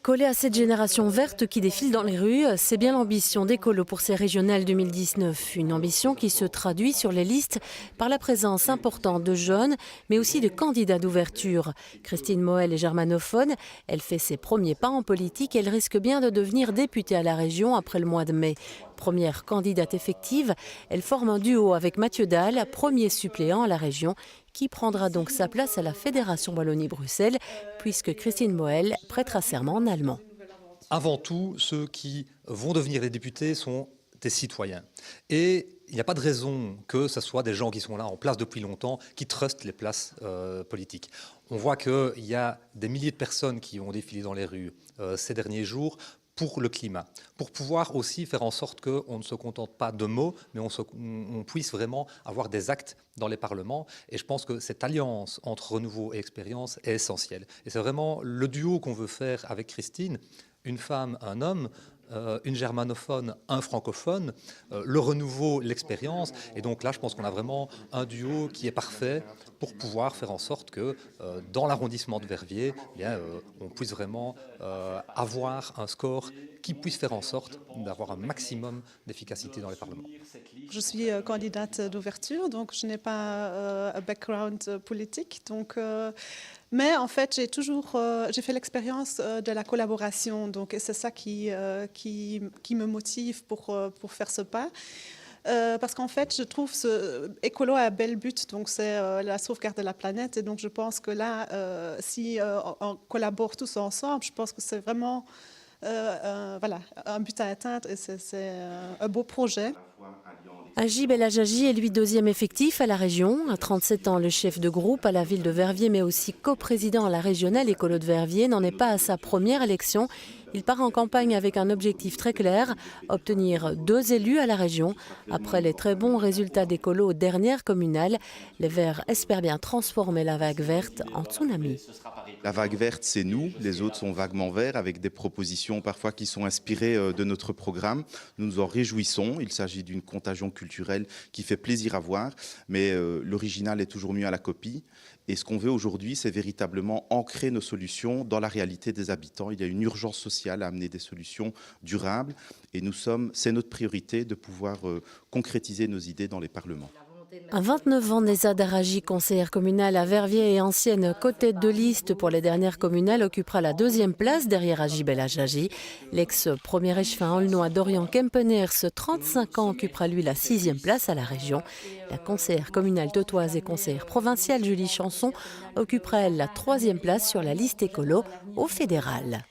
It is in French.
Coller à cette génération verte qui défile dans les rues, c'est bien l'ambition d'Écolo pour ces régionales 2019. Une ambition qui se traduit sur les listes par la présence importante de jeunes, mais aussi de candidats d'ouverture. Christine Moël est germanophone, elle fait ses premiers pas en politique et elle risque bien de devenir députée à la région après le mois de mai. Première candidate effective, elle forme un duo avec Mathieu Dalle, premier suppléant à la région, qui prendra donc sa place à la Fédération Wallonie-Bruxelles, puisque Christine Moël prêtera serment en allemand. Avant tout, ceux qui vont devenir les députés sont des citoyens. Et il n'y a pas de raison que ce soit des gens qui sont là en place depuis longtemps, qui trustent les places politiques. On voit qu'il y a des milliers de personnes qui ont défilé dans les rues ces derniers jours pour le climat, pour pouvoir aussi faire en sorte qu'on ne se contente pas de mots, mais on puisse vraiment avoir des actes dans les parlements. Et je pense que cette alliance entre renouveau et expérience est essentielle. Et c'est vraiment le duo qu'on veut faire avec Christine, une femme, un homme, une germanophone, un francophone, le renouveau, l'expérience. Et donc là, je pense qu'on a vraiment un duo qui est parfait pour pouvoir faire en sorte que dans l'arrondissement de Verviers, eh bien, on puisse vraiment avoir un score qui puisse faire en sorte d'avoir un maximum d'efficacité dans les parlements. Je suis candidate d'ouverture, donc je n'ai pas un background politique. Mais en fait, j'ai fait l'expérience de la collaboration, donc c'est ça qui me motive pour faire ce pas. Parce qu'en fait, je trouve Écolo a un bel but, donc c'est la sauvegarde de la planète. Et donc je pense que là, si on collabore tous ensemble, je pense que c'est vraiment voilà, un but à atteindre et c'est un beau projet. Agib El Ajaji est lui deuxième effectif à la région. À 37 ans, le chef de groupe à la ville de Verviers, mais aussi coprésident à la régionale Écolo de Verviers, n'en est pas à sa première élection. Il part en campagne avec un objectif très clair, obtenir 2 élus à la région. Après les très bons résultats d'Écolo aux dernières communales, les Verts espèrent bien transformer la vague verte en tsunami. La vague verte, c'est nous. Les autres sont vaguement verts, avec des propositions parfois qui sont inspirées de notre programme. Nous nous en réjouissons. Il s'agit d'une contagion culturelle qui fait plaisir à voir, mais l'original est toujours mieux à la copie. Et ce qu'on veut aujourd'hui, c'est véritablement ancrer nos solutions dans la réalité des habitants. Il y a une urgence sociale à amener des solutions durables. Et c'est notre priorité de pouvoir concrétiser nos idées dans les parlements. À 29 ans, Neza Daraji, conseillère communale à Verviers et ancienne co-tête de liste pour les dernières communales, occupera la 2e place derrière Agib El Ajaji. L'ex-premier échevin aulnois Dorian Kempeners, 35 ans, occupera lui la 6e place à la région. La conseillère communale tautoise et conseillère provinciale Julie Chanson occupera elle la 3e place sur la liste écolo au fédéral.